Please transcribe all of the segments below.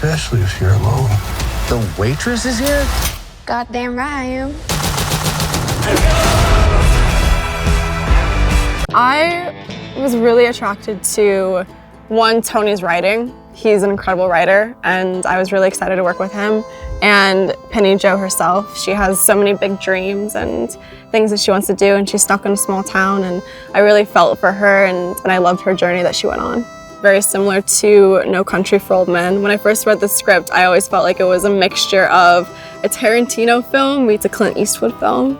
Especially if you're alone. The waitress is here? Goddamn right I am. I was really attracted to, one, Tony's writing. He's an incredible writer, and I was really excited to work with him. And Penny Jo herself, she has so many big dreams and things that she wants to do, and she's stuck in a small town, and I really felt for her, and I loved her journey that she went on. Very similar to No Country for Old Men. When I first read the script, I always felt like it was a mixture of a Tarantino film meets a Clint Eastwood film.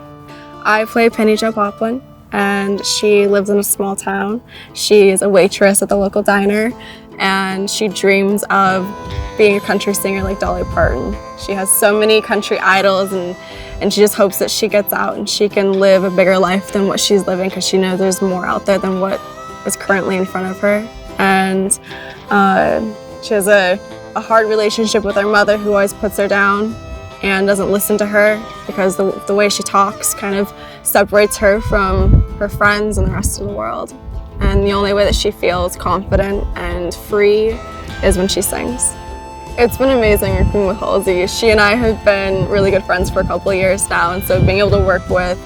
I play Penny Jo Poplin, and she lives in a small town. She is a waitress at the local diner, and she dreams of being a country singer like Dolly Parton. She has so many country idols, and she just hopes that she gets out and she can live a bigger life than what she's living, because she knows there's more out there than what is currently in front of her. And she has a hard relationship with her mother, who always puts her down and doesn't listen to her, because the way she talks kind of separates her from her friends and the rest of the world. And the only way that she feels confident and free is when she sings. It's been amazing working with Halsey. She and I have been really good friends for a couple of years now, and so being able to work with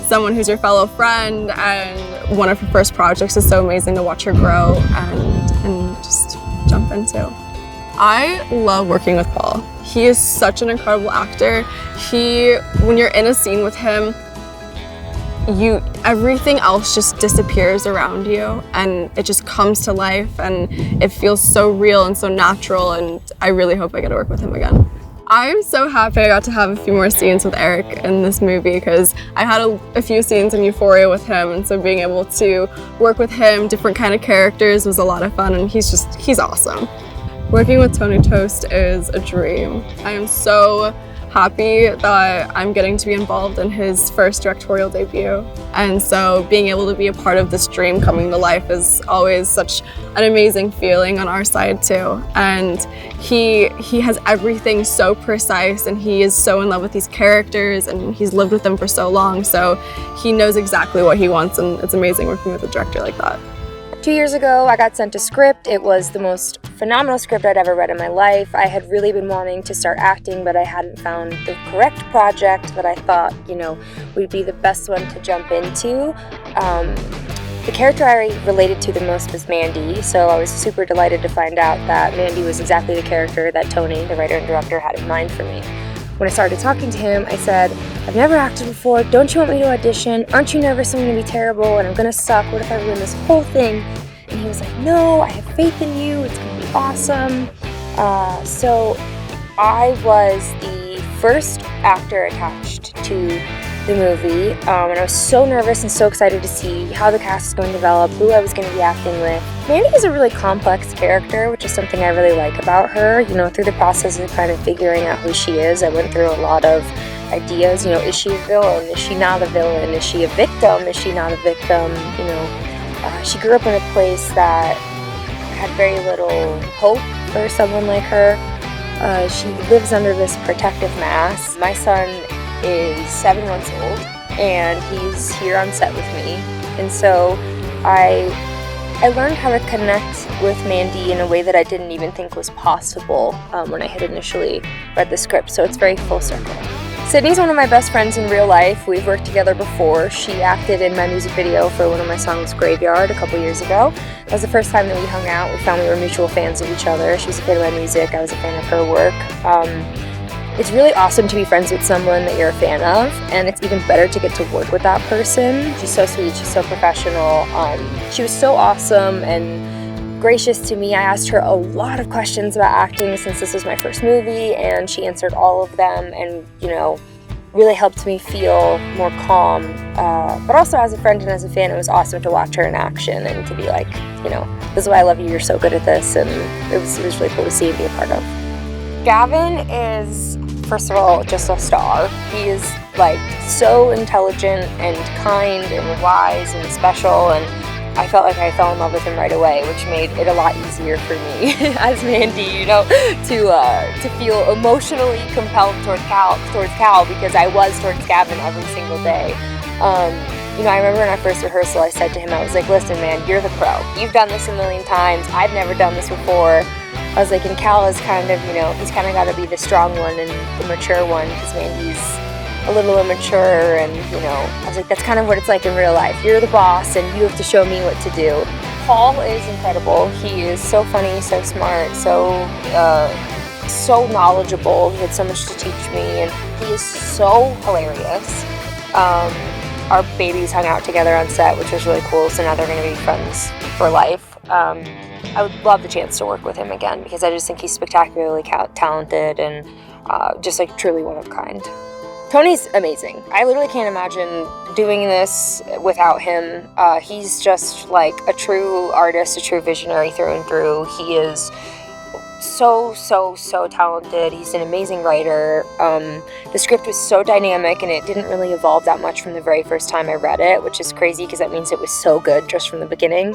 someone who's your fellow friend and one of her first projects is so amazing to watch her grow and just jump into. I love working with Paul. He is such an incredible actor. When you're in a scene with him, everything else just disappears around you, and it just comes to life, and it feels so real and so natural, and I really hope I get to work with him again. I'm so happy I got to have a few more scenes with Eric in this movie, because I had a few scenes in Euphoria with him, and so being able to work with him, different kind of characters, was a lot of fun, and he's awesome. Working with Tony Tost is a dream. I am so happy that I'm getting to be involved in his first directorial debut. And so being able to be a part of this dream coming to life is always such an amazing feeling on our side too. And he has everything so precise, and he is so in love with these characters, and he's lived with them for so long. So he knows exactly what he wants, and it's amazing working with a director like that. 2 years ago, I got sent a script. It was the most phenomenal script I'd ever read in my life. I had really been wanting to start acting, but I hadn't found the correct project that I thought, would be the best one to jump into. The character I related to the most was Mandy, so I was super delighted to find out that Mandy was exactly the character that Tony, the writer and director, had in mind for me. When I started talking to him, I said, I've never acted before, don't you want me to audition? Aren't you nervous I'm going to be terrible and I'm going to suck? What if I ruin this whole thing? And he was like, no, I have faith in you, it's going to be awesome. So I was the first actor attached to the movie, and I was so nervous and so excited to see how the cast is going to develop, who I was going to be acting with. Mandy is a really complex character, which is something I really like about her. Through the process of kind of figuring out who she is, I went through a lot of ideas. Is she a villain? Is she not a villain? Is she a victim? Is she not a victim? She grew up in a place that had very little hope for someone like her. She lives under this protective mask. My son is 7 months old, and he's here on set with me. And so I learned how to connect with Mandy in a way that I didn't even think was possible when I had initially read the script. So it's very full circle. Sydney's one of my best friends in real life. We've worked together before. She acted in my music video for one of my songs, Graveyard, a couple years ago. That was the first time that we hung out. We found we were mutual fans of each other. She was a fan of my music. I was a fan of her work. It's really awesome to be friends with someone that you're a fan of, and it's even better to get to work with that person. She's so sweet, she's so professional. She was so awesome and gracious to me. I asked her a lot of questions about acting since this was my first movie, and she answered all of them and, really helped me feel more calm. But also as a friend and as a fan, it was awesome to watch her in action and to be like, this is why I love you, you're so good at this, and it was really cool to see and be a part of. Gavin is, first of all, just a star. He is like so intelligent and kind and wise and special, and I felt like I fell in love with him right away, which made it a lot easier for me as Mandy, you know, to feel emotionally compelled towards Cal, because I was towards Gavin every single day. You know, I remember in our first rehearsal, I said to him, I was like, listen, man, you're the pro. You've done this a million times. I've never done this before. I was like, and Cal is kind of, you know, he's kind of got to be the strong one and the mature one, because Mandy's a little immature, and, you know, I was like, that's kind of what it's like in real life. You're the boss, and you have to show me what to do. Paul is incredible. He is so funny, so smart, so knowledgeable. He had so much to teach me, and he is so hilarious. Our babies hung out together on set, which was really cool, so now they're going to be friends for life. I would love the chance to work with him again, because I just think he's spectacularly talented and just like truly one of a kind. Tony's amazing. I literally can't imagine doing this without him. He's just like a true artist, a true visionary through and through. He is so talented. He's an amazing writer. The script was so dynamic, and it didn't really evolve that much from the very first time I read it, which is crazy because that means it was so good just from the beginning.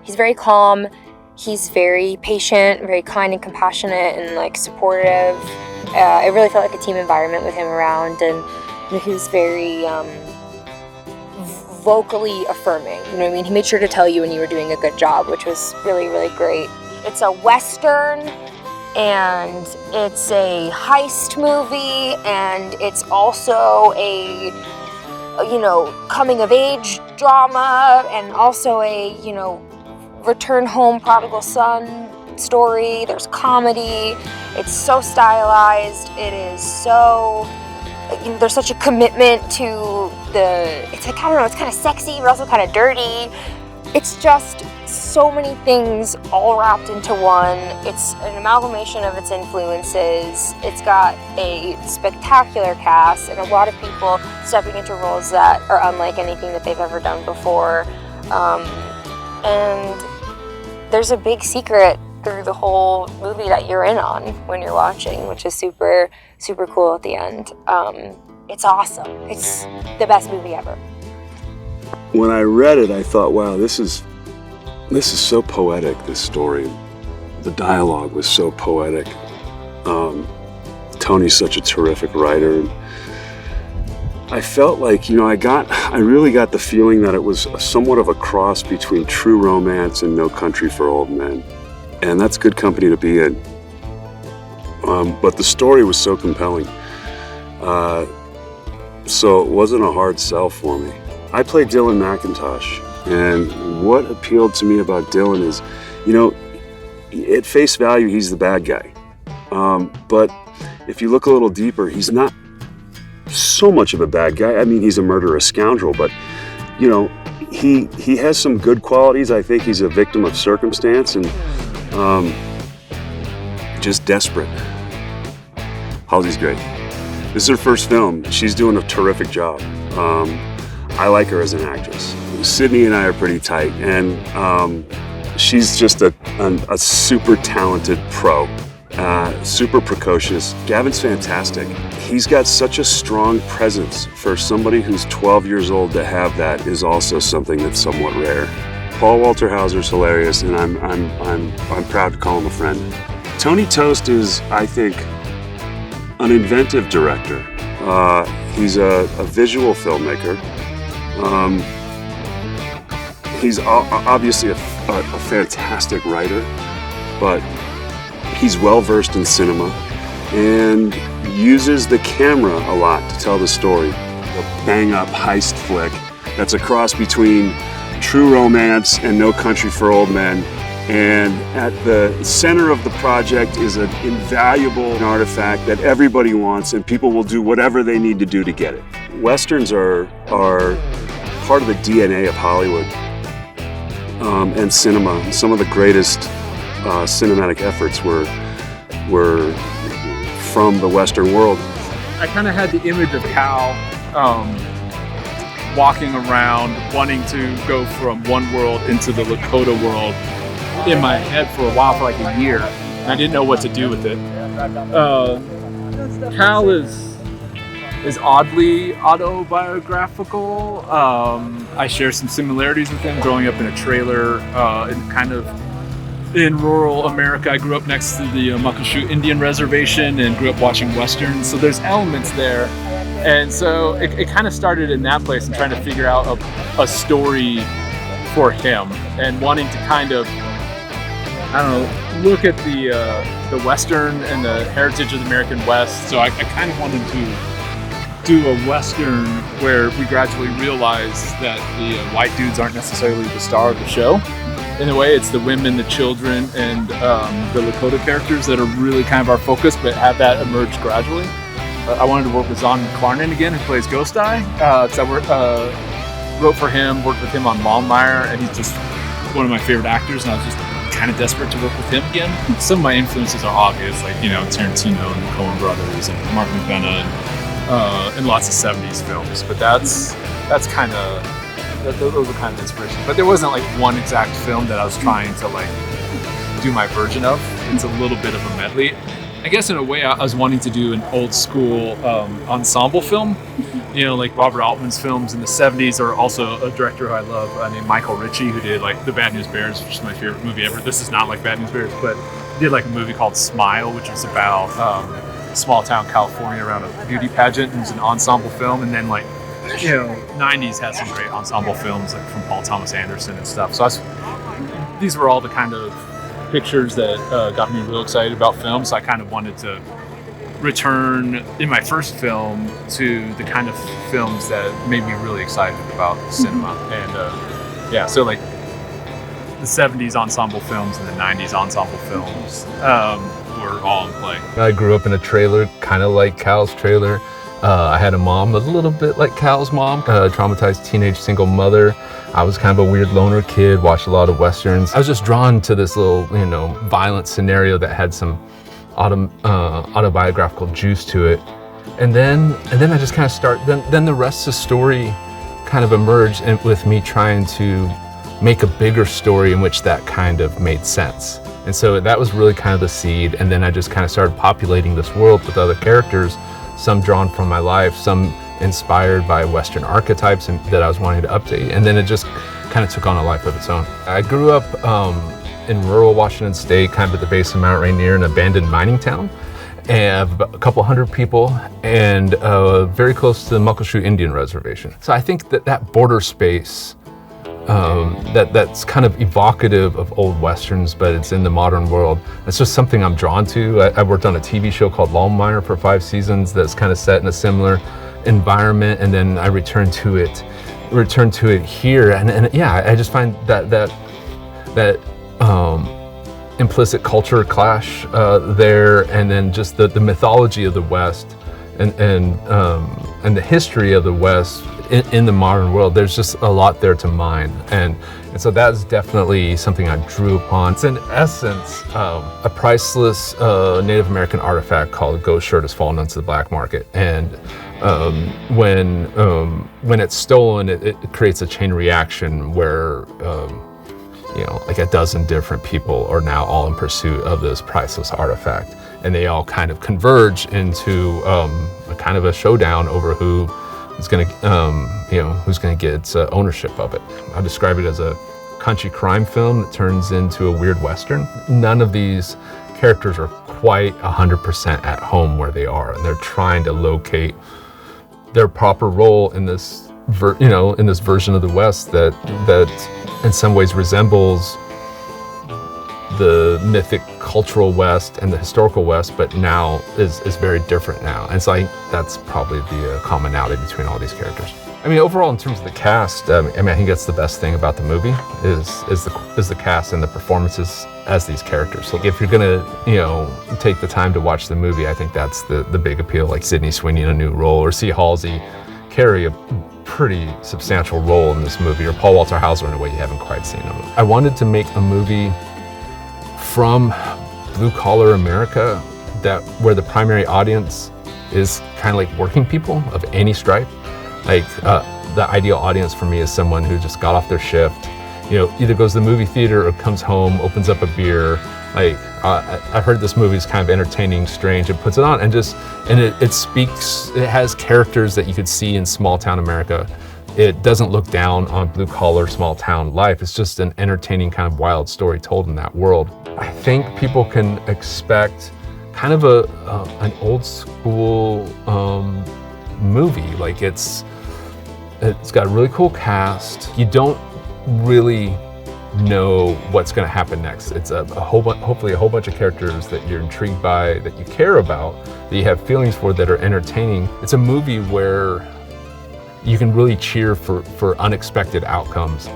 He's very calm. He's very patient, very kind and compassionate, and like supportive. It really felt like a team environment with him around, and he was very vocally affirming. You know what I mean? He made sure to tell you when you were doing a good job, which was really, really great. It's a Western, and it's a heist movie, and it's also a, you know, coming of age drama, and also a, you know, return home prodigal son story. There's comedy. It's so stylized. It is so, you know, there's such a commitment to it's like, I don't know, it's kind of sexy, but also kind of dirty. It's just so many things all wrapped into one. It's an amalgamation of its influences. It's got a spectacular cast and a lot of people stepping into roles that are unlike anything that they've ever done before. And there's a big secret through the whole movie that you're in on when you're watching, which is super, super cool at the end. It's awesome. It's the best movie ever. When I read it, I thought, wow, this is so poetic, this story. The dialogue was so poetic. Tony's such a terrific writer. And I felt like, you know, I really got the feeling that it was somewhat of a cross between True Romance and No Country for Old Men. And that's good company to be in. But the story was so compelling. So it wasn't a hard sell for me. I played Dylan McIntosh, and what appealed to me about Dylan is, you know, at face value, he's the bad guy. But if you look a little deeper, he's not so much of a bad guy. I mean, he's a murderous scoundrel, but, you know, he has some good qualities. I think he's a victim of circumstance and just desperate. Halsey's great. This is her first film. She's doing a terrific job. I like her as an actress. Sydney and I are pretty tight, and she's just a super talented pro, super precocious. Gavin's fantastic. He's got such a strong presence. For somebody who's 12 years old to have that is also something that's somewhat rare. Paul Walter Hauser's hilarious, and I'm proud to call him a friend. Tony Tost is, I think, an inventive director. He's a visual filmmaker. He's obviously a fantastic writer, but he's well-versed in cinema and uses the camera a lot to tell the story. A bang-up heist flick that's a cross between True Romance and No Country for Old Men. And at the center of the project is an invaluable artifact that everybody wants, and people will do whatever they need to do to get it. Westerns are part of the DNA of Hollywood and cinema. Some of the greatest cinematic efforts were from the Western world. I kind of had the image of Cal walking around, wanting to go from one world into the Lakota world in my head for a while, for like a year. And I didn't know what to do with it. Cal is is oddly autobiographical. I share some similarities with him growing up in a trailer in rural America. I grew up next to the Muckleshoot Indian Reservation and grew up watching Westerns, so there's elements there. And so it kind of started in that place and trying to figure out a story for him and wanting to kind of, I don't know, look at the Western and the heritage of the American West. So I kind of wanted to do a Western where we gradually realize that the white dudes aren't necessarily the star of the show. In a way, it's the women, the children, and the Lakota characters that are really kind of our focus, but have that emerge gradually. I wanted to work with Zahn Klarnen again, who plays Ghost Eye, because I wrote for him, worked with him on Longmire, and he's just one of my favorite actors, and I was just kind of desperate to work with him again. Some of my influences are obvious, like, you know, Tarantino and the Coen brothers and Mark McDonagh and lots of 70s films, but that's kind of, those are kind of inspiration. But there wasn't like one exact film that I was trying to like do my version of. It's a little bit of a medley. I guess in a way I was wanting to do an old school ensemble film, you know, like Robert Altman's films in the 70s, or also a director who I love named Michael Ritchie, who did like The Bad News Bears, which is my favorite movie ever. This is not like Bad News Bears, but did like a movie called Smile, which was about small town California around a beauty pageant. It was an ensemble film, and then like, you know, 90s had some great ensemble films like from Paul Thomas Anderson and stuff. So these were all the kind of pictures that got me real excited about film. So I kind of wanted to return in my first film to the kind of films that made me really excited about cinema. And yeah, so like the 70s ensemble films and the 90s ensemble films were all in play. I grew up in a trailer, kind of like Cal's trailer. I had a mom, a little bit like Cal's mom, traumatized teenage single mother. I was kind of a weird loner kid, watched a lot of Westerns. I was just drawn to this little, you know, violent scenario that had some autobiographical juice to it. And then I just kind of then the rest of the story kind of emerged, and with me trying to make a bigger story in which that kind of made sense. And so that was really kind of the seed. And then I just kind of started populating this world with other characters, some drawn from my life, some inspired by Western archetypes that I was wanting to update. And then it just kind of took on a life of its own. I grew up in rural Washington State, kind of at the base of Mount Rainier, an abandoned mining town, and a couple hundred people, and very close to the Muckleshoot Indian Reservation. So I think that border space, that's kind of evocative of old Westerns, but it's in the modern world. It's just something I'm drawn to. I worked on a TV show called Longmire for 5 seasons that's kind of set in a similar environment, and then I returned to it here, and yeah, I just find that implicit culture clash there, and then just the mythology of the West and the history of the West in the modern world. There's just a lot there to mine, and so that's definitely something I drew upon. It's in essence a priceless Native American artifact called a ghost shirt has fallen into the black market, and when it's stolen, it creates a chain reaction where you know, like a dozen different people are now all in pursuit of this priceless artifact, and they all kind of converge into a kind of a showdown over who's going to get ownership of it. I describe it as a country crime film that turns into a weird Western. None of these characters are quite 100% at home where they are, and they're trying to locate their proper role in this version of the West that in some ways resembles the mythic cultural West and the historical West, but now is very different now. And so that's probably the commonality between all these characters. I mean, overall, in terms of the cast, I think that's the best thing about the movie is the cast and the performances as these characters. So if you're gonna, take the time to watch the movie, I think that's the big appeal. Like Sydney Sweeney in a new role, or C. Halsey carry a pretty substantial role in this movie, or Paul Walter Hauser in a way you haven't quite seen him. I wanted to make a movie from blue-collar America where the primary audience is kind of like working people of any stripe. Like the ideal audience for me is someone who just got off their shift, either goes to the movie theater or comes home, opens up a beer. Like I've heard this movie is kind of entertaining, strange, and puts it on, and it speaks. It has characters that you could see in small town America. It doesn't look down on blue collar small town life. It's just an entertaining kind of wild story told in that world. I think people can expect kind of an old school movie. Like it's got a really cool cast. You don't really know what's going to happen next. It's hopefully a whole bunch of characters that you're intrigued by, that you care about, that you have feelings for, that are entertaining. It's a movie where you can really cheer for unexpected outcomes,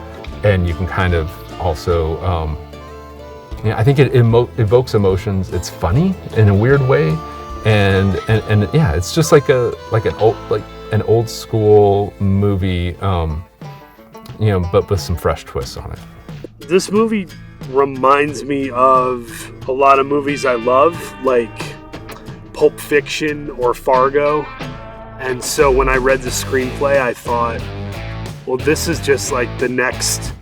and you can kind of also, I think it evokes emotions. It's funny in a weird way, and yeah, it's just like an old school movie, but with some fresh twists on it. This movie reminds me of a lot of movies I love, like Pulp Fiction or Fargo. And so when I read the screenplay, I thought, well, this is just like the next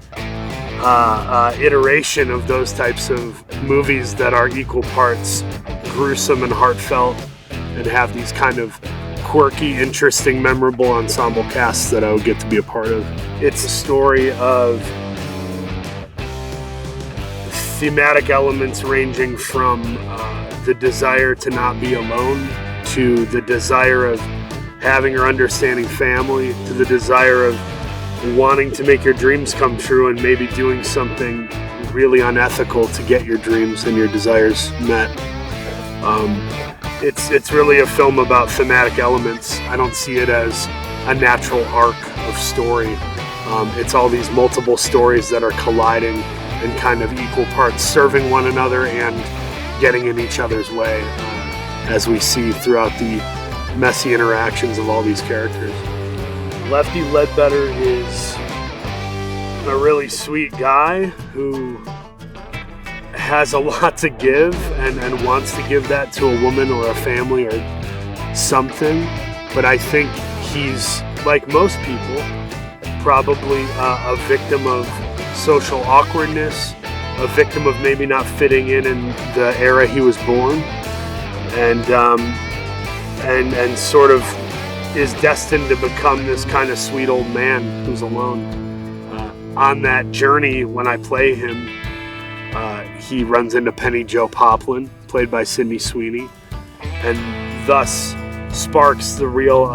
iteration of those types of movies that are equal parts gruesome and heartfelt and have these kind of quirky, interesting, memorable ensemble casts that I would get to be a part of. It's a story of thematic elements ranging from the desire to not be alone, to the desire of having or understanding family, to the desire of wanting to make your dreams come true and maybe doing something really unethical to get your dreams and your desires met. It's really a film about thematic elements. I don't see it as a natural arc of story. It's all these multiple stories that are colliding in kind of equal parts, serving one another and getting in each other's way, as we see throughout the messy interactions of all these characters. Lefty Ledbetter is a really sweet guy who has a lot to give and wants to give that to a woman or a family or something. But I think he's, like most people, probably a victim of social awkwardness, a victim of maybe not fitting in the era he was born, and sort of is destined to become this kind of sweet old man who's alone. On that journey, when I play him, he runs into Penny Jo Poplin, played by Sydney Sweeney, and thus sparks the real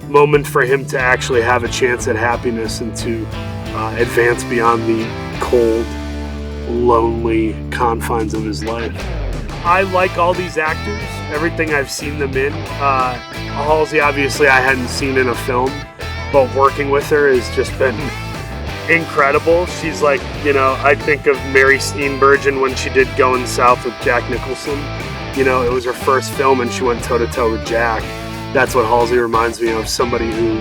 moment for him to actually have a chance at happiness and to advance beyond the cold, lonely confines of his life. I like all these actors, everything I've seen them in. Halsey, obviously, I hadn't seen in a film, but working with her has just been incredible. She's like, I think of Mary Steenburgen when she did Going South with Jack Nicholson. It was her first film and she went toe-to-toe with Jack. That's what Halsey reminds me of, somebody who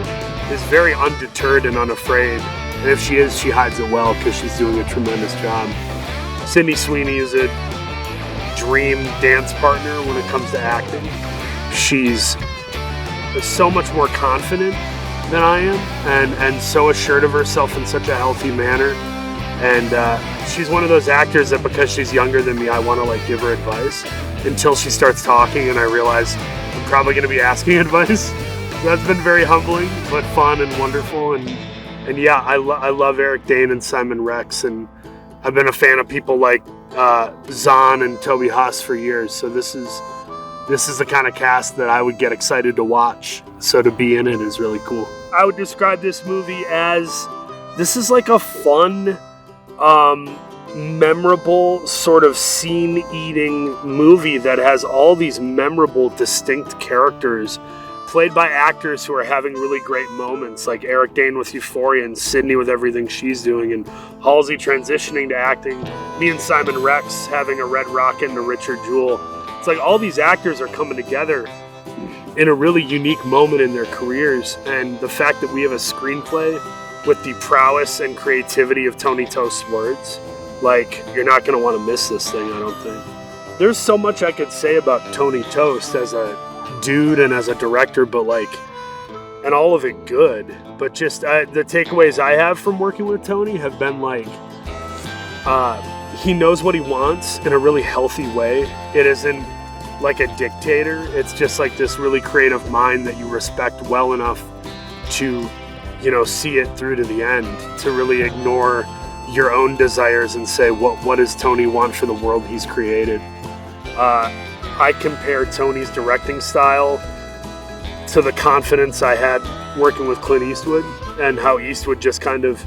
is very undeterred and unafraid. And if she is, she hides it well because she's doing a tremendous job. Sydney Sweeney is a dream dance partner when it comes to acting. She's so much more confident than I am and so assured of herself in such a healthy manner. And she's one of those actors that because she's younger than me, I want to give her advice until she starts talking and I realize I'm probably going to be asking advice. So that's been very humbling, but fun and wonderful. And yeah, I love Eric Dane and Simon Rex, and I've been a fan of people like Zahn and Toby Huss for years. So this is the kind of cast that I would get excited to watch. So to be in it is really cool. I would describe this movie as, this is like a fun, memorable sort of scene-eating movie that has all these memorable, distinct characters played by actors who are having really great moments, like Eric Dane with Euphoria and Sydney with everything she's doing, and Halsey transitioning to acting, me and Simon Rex having a Red Rocket and a Richard Jewell. It's like all these actors are coming together in a really unique moment in their careers, and the fact that we have a screenplay with the prowess and creativity of Tony Toast's words, you're not going to want to miss this thing, I don't think. There's so much I could say about Tony Toast as a dude and as a director, but and all of it good, but just the takeaways I have from working with Tony have been he knows what he wants in a really healthy way. It isn't like a dictator. It's just like this really creative mind that you respect well enough to, see it through to the end, to really ignore your own desires and say, what does Tony want for the world he's created? I compare Tony's directing style to the confidence I had working with Clint Eastwood, and how Eastwood just kind of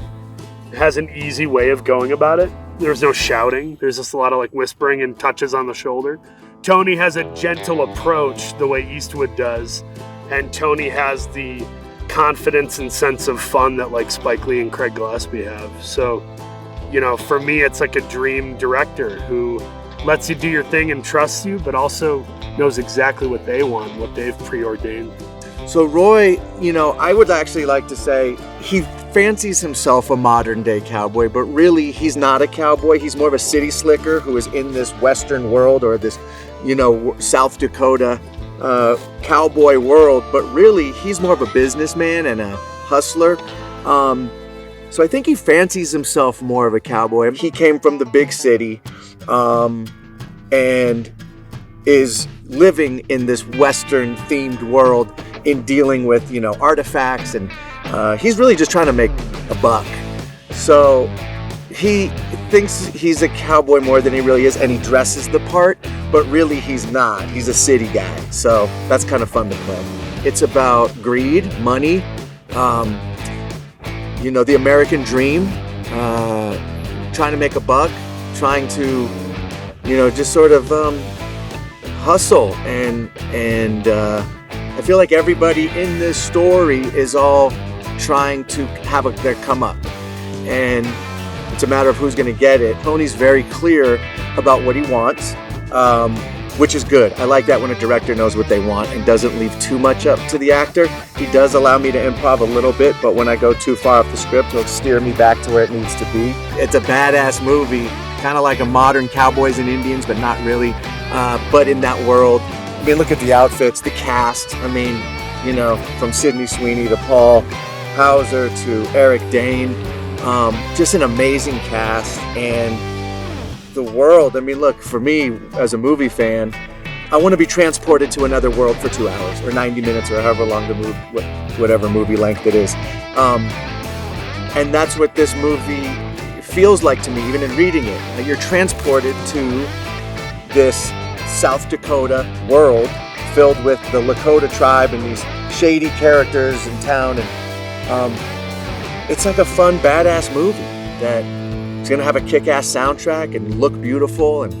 has an easy way of going about it. There's no shouting. There's just a lot of like whispering and touches on the shoulder. Tony has a gentle approach the way Eastwood does, and Tony has the confidence and sense of fun that like Spike Lee and Craig Gillespie have. So, for me, it's like a dream director who lets you do your thing and trusts you, but also knows exactly what they want, what they've preordained. So Roy, I would actually like to say he fancies himself a modern day cowboy, but really he's not a cowboy. He's more of a city slicker who is in this Western world, or this, South Dakota cowboy world, but really he's more of a businessman and a hustler. So I think he fancies himself more of a cowboy. He came from the big city and is living in this Western themed world in dealing with, artifacts, and he's really just trying to make a buck. So he thinks he's a cowboy more than he really is, and he dresses the part, but really he's not. He's a city guy. So that's kind of fun to play. It's about greed, money, the American dream, trying to make a buck, trying to, just sort of hustle, and I feel like everybody in this story is all trying to have their come up, and it's a matter of who's going to get it. Tony's very clear about what he wants, which is good. I like that when a director knows what they want and doesn't leave too much up to the actor. He does allow me to improv a little bit, but when I go too far off the script, he'll steer me back to where it needs to be. It's a badass movie, kind of like a modern Cowboys and Indians, but not really. But in that world, look at the outfits, the cast. From Sydney Sweeney to Paul Hauser to Eric Dane, just an amazing cast. And the world, look, for me as a movie fan, I want to be transported to another world for 2 hours or 90 minutes or however long the movie, whatever movie length it is. And that's what this movie feels like to me, even in reading it. That you're transported to this South Dakota world filled with the Lakota tribe and these shady characters in town, and it's like a fun, badass movie that is going to have a kick-ass soundtrack and look beautiful, and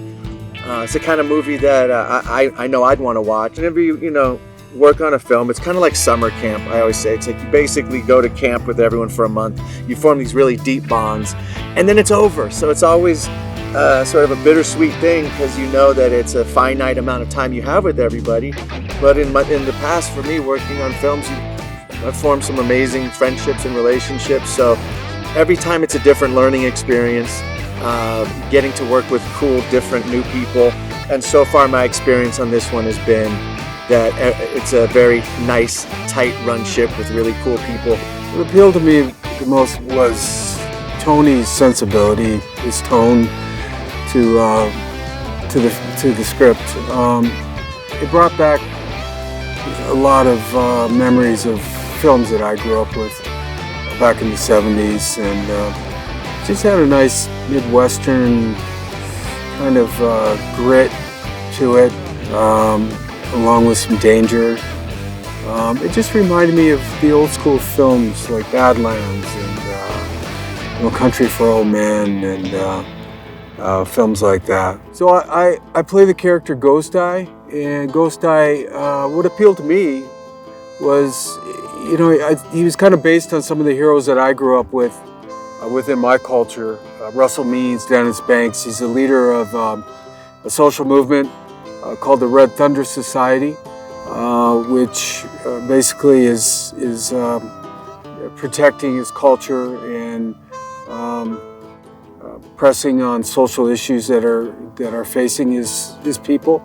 it's the kind of movie that I know I'd want to watch. And if you work on a film, it's kind of like summer camp. I always say it's like you basically go to camp with everyone for a month, you form these really deep bonds, and then it's over. So it's always sort of a bittersweet thing, because you know that it's a finite amount of time you have with everybody. But in the past, for me, working on films, I've formed some amazing friendships and relationships. So every time it's a different learning experience, getting to work with cool, different, new people. And so far, my experience on this one has been that it's a very nice, tight-run ship with really cool people. What appealed to me the most was Tony's sensibility, his tone to the script. It brought back a lot of memories of films that I grew up with back in the 70s, and just had a nice Midwestern kind of grit to it, along with some danger. It just reminded me of the old school films like Badlands and No Country for Old Men, and films like that. So I play the character Ghost Eye, and Ghost Eye, what appealed to me was, he was kind of based on some of the heroes that I grew up with within my culture. Russell Means, Dennis Banks. He's the leader of a social movement called the Red Thunder Society, which basically is protecting his culture and pressing on social issues that are facing his people.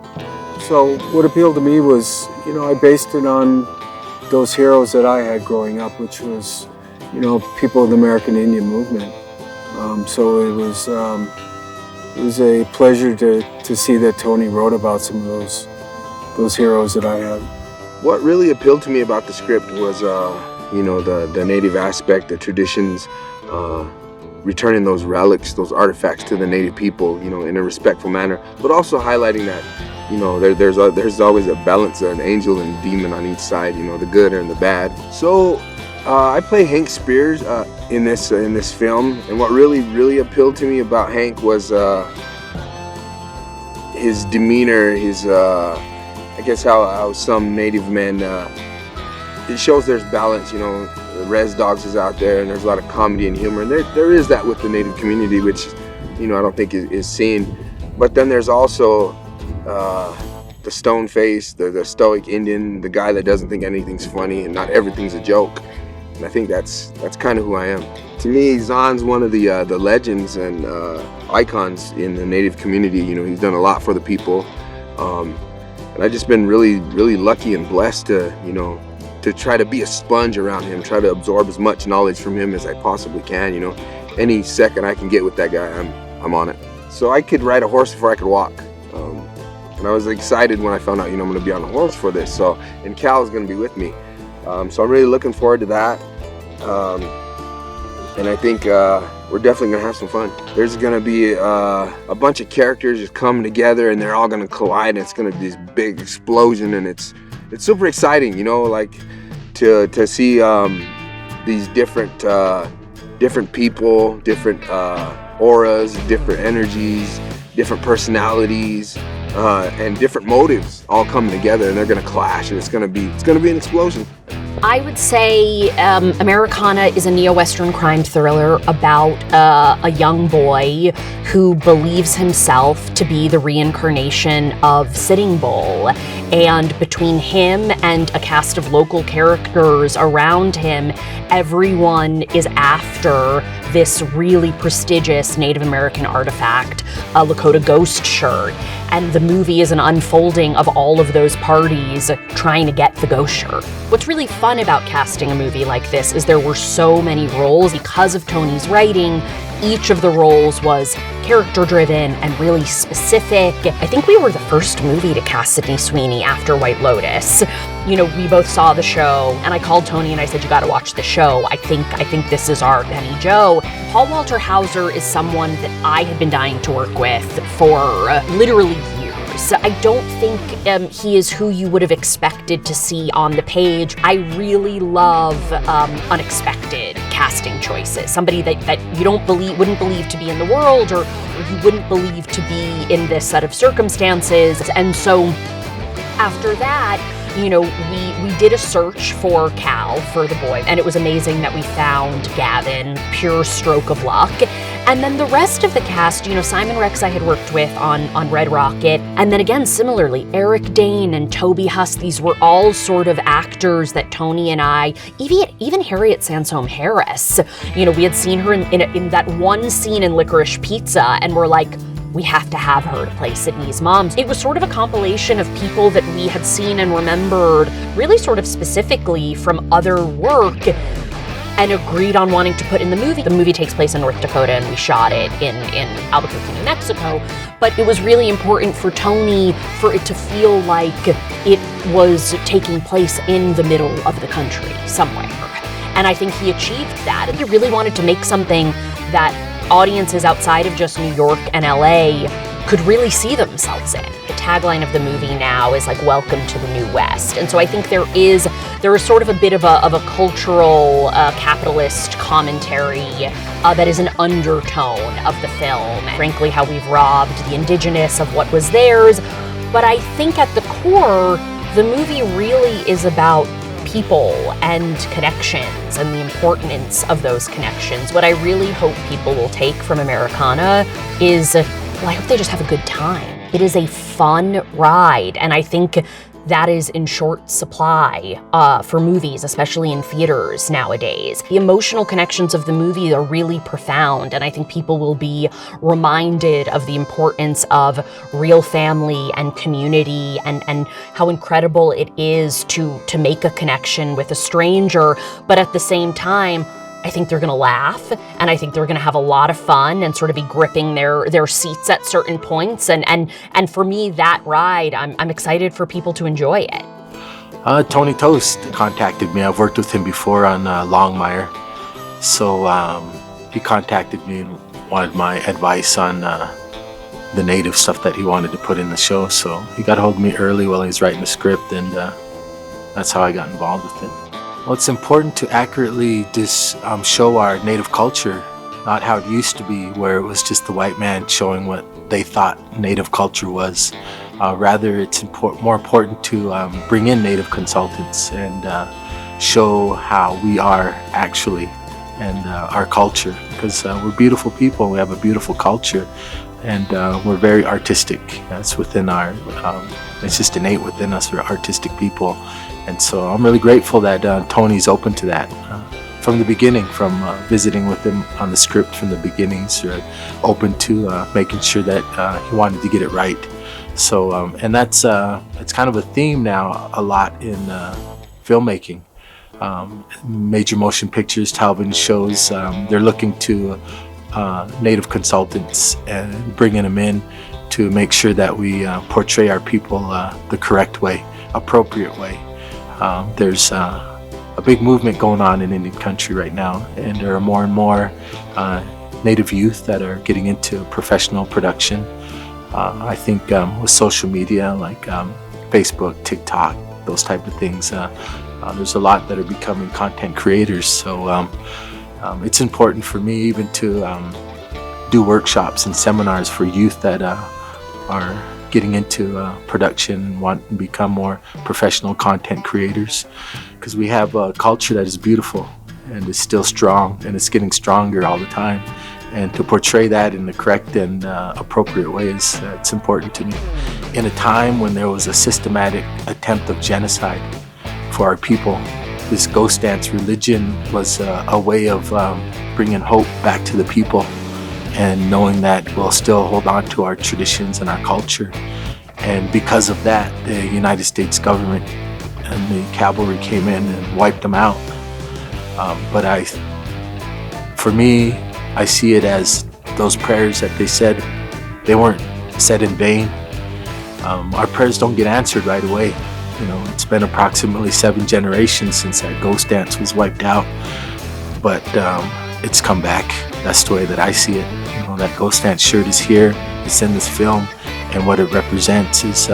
So what appealed to me was, I based it on those heroes that I had growing up, which was, people of the American Indian movement. So it was it was a pleasure to see that Tony wrote about some of those heroes that I had. What really appealed to me about the script was, the native aspect, the traditions, returning those relics, those artifacts to the native people, in a respectful manner, but also highlighting that, there's always a balance, an angel and demon on each side, the good and the bad. So I play Hank Spears in this film, and what really appealed to me about Hank was his demeanor, his I guess how some native men, it shows there's balance, the Res Dogs is out there and there's a lot of comedy and humor, and there is that with the native community, which, I don't think is seen. But then there's also the stone face, the stoic Indian, the guy that doesn't think anything's funny and not everything's a joke. And I think that's kind of who I am. To me, Zahn's one of the legends and icons in the native community. He's done a lot for the people. And I've just been really lucky and blessed to try to be a sponge around him, try to absorb as much knowledge from him as I possibly can. Any second I can get with that guy, I'm on it. So I could ride a horse before I could walk. And I was excited when I found out, I'm going to be on a horse for this. And Cal's going to be with me. So I'm really looking forward to that. And I think we're definitely going to have some fun. There's going to be a bunch of characters just coming together, and they're all going to collide, and it's going to be this big explosion, and it's super exciting, like to see these different people, different auras, different energies, different personalities, and different motives all coming together, and they're going to clash, and it's going to be an explosion. I would say Americana is a neo-Western crime thriller about a young boy who believes himself to be the reincarnation of Sitting Bull. And between him and a cast of local characters around him, everyone is after this really prestigious Native American artifact, a Lakota ghost shirt. And the movie is an unfolding of all of those parties trying to get the ghost shirt. What's really fun about casting a movie like this is there were so many roles. Because of Tony's writing, each of the roles was character-driven and really specific. I think we were the first movie to cast Sydney Sweeney after White Lotus. We both saw the show, and I called Tony and I said, you gotta watch the show. I think this is our Penny Joe. Paul Walter Hauser is someone that I had been dying to work with for literally years. I don't think he is who you would have expected to see on the page. I really love unexpected casting choices. Somebody that you wouldn't believe to be in the world, or you wouldn't believe to be in this set of circumstances. And so after that, we did a search for Cal, for the boy, and it was amazing that we found Gavin, pure stroke of luck. And then the rest of the cast, Simon Rex I had worked with on Red Rocket, and then again, similarly, Eric Dane and Toby Huss, these were all sort of actors that Tony and I, even Harriet Sansom Harris, we had seen her in that one scene in Licorice Pizza, and we're like, we have to have her to play Sydney's mom. It was sort of a compilation of people that we had seen and remembered really sort of specifically from other work and agreed on wanting to put in the movie. The movie takes place in North Dakota, and we shot it in Albuquerque, New Mexico. But it was really important for Tony for it to feel like it was taking place in the middle of the country somewhere. And I think he achieved that. And he really wanted to make something that audiences outside of just New York and LA could really see themselves in. The tagline of the movie now is like, welcome to the New West. And so I think there is sort of a bit of a cultural capitalist commentary that is an undertone of the film. Frankly, how we've robbed the indigenous of what was theirs. But I think at the core, the movie really is about people and connections and the importance of those connections. What I really hope people will take from Americana is, I hope they just have a good time. It is a fun ride, and I think that is in short supply for movies, especially in theaters nowadays. The emotional connections of the movie are really profound, and I think people will be reminded of the importance of real family and community, and how incredible it is to make a connection with a stranger, but at the same time, I think they're going to laugh, and I think they're going to have a lot of fun and sort of be gripping their seats at certain points. And for me, that ride, I'm excited for people to enjoy it. Tony Toast contacted me. I've worked with him before on Longmire. So he contacted me and wanted my advice on the native stuff that he wanted to put in the show. So he got a hold of me early while he was writing the script, and that's how I got involved with it. Well, it's important to accurately show our native culture, not how it used to be, where it was just the white man showing what they thought native culture was. Rather, it's more important to bring in native consultants and show how we are actually, and our culture, because we're beautiful people. We have a beautiful culture, and we're very artistic. That's within our, it's just innate within us. We're artistic people, and so I'm really grateful that Tony's open to that. From the beginning, from visiting with him on the script from the beginnings, open to making sure that he wanted to get it right. So, and that's it's kind of a theme now a lot in filmmaking. Major motion pictures, television shows, they're looking to native consultants and bringing them in to make sure that we portray our people the correct way, appropriate way. There's a big movement going on in Indian country right now, and there are more and more native youth that are getting into professional production. I think with social media like Facebook, TikTok, those type of things, there's a lot that are becoming content creators. So it's important for me even to do workshops and seminars for youth that are getting into production and want to become more professional content creators, because we have a culture that is beautiful and is still strong, and it's getting stronger all the time. And to portray that in the correct and appropriate ways, it's important to me. In a time when there was a systematic attempt of genocide for our people, this ghost dance religion was a way of bringing hope back to the people, and knowing that we'll still hold on to our traditions and our culture. And because of that, the United States government and the cavalry came in and wiped them out. But for me, I see it as those prayers that they said, they weren't said in vain. Our prayers don't get answered right away. You know, it's been approximately 7 generations since that ghost dance was wiped out, but it's come back. That's the way that I see it. You know, that ghost dance shirt is here. It's in this film, and what it represents is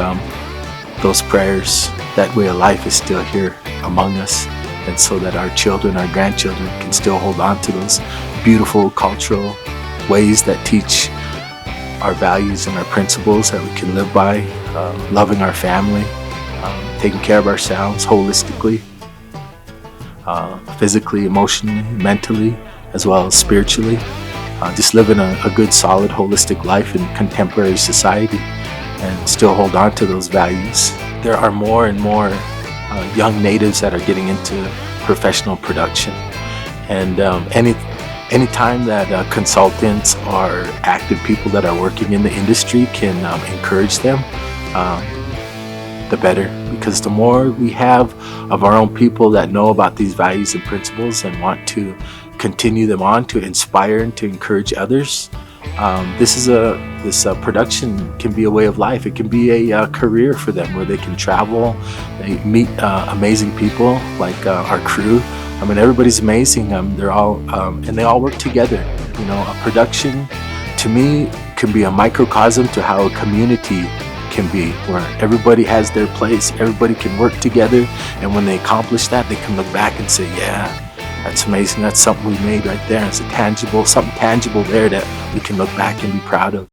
those prayers. That way of life is still here among us, and so that our children, our grandchildren can still hold on to those beautiful cultural ways that teach our values and our principles that we can live by, loving our family, taking care of ourselves holistically, physically, emotionally, mentally, as well as spiritually. Just living a good, solid, holistic life in contemporary society and still hold on to those values. There are more and more young natives that are getting into professional production, and anytime that consultants or active people that are working in the industry can encourage them, the better, because the more we have of our own people that know about these values and principles and want to continue them on to inspire and to encourage others, this production can be a way of life. It can be a career for them where they can travel, they meet amazing people like our crew. I mean, everybody's amazing. They're all and they all work together. You know, a production to me can be a microcosm to how a community can be, where everybody has their place, everybody can work together, and when they accomplish that, they can look back and say, yeah, that's amazing, that's something we made right there. It's something tangible there that we can look back and be proud of.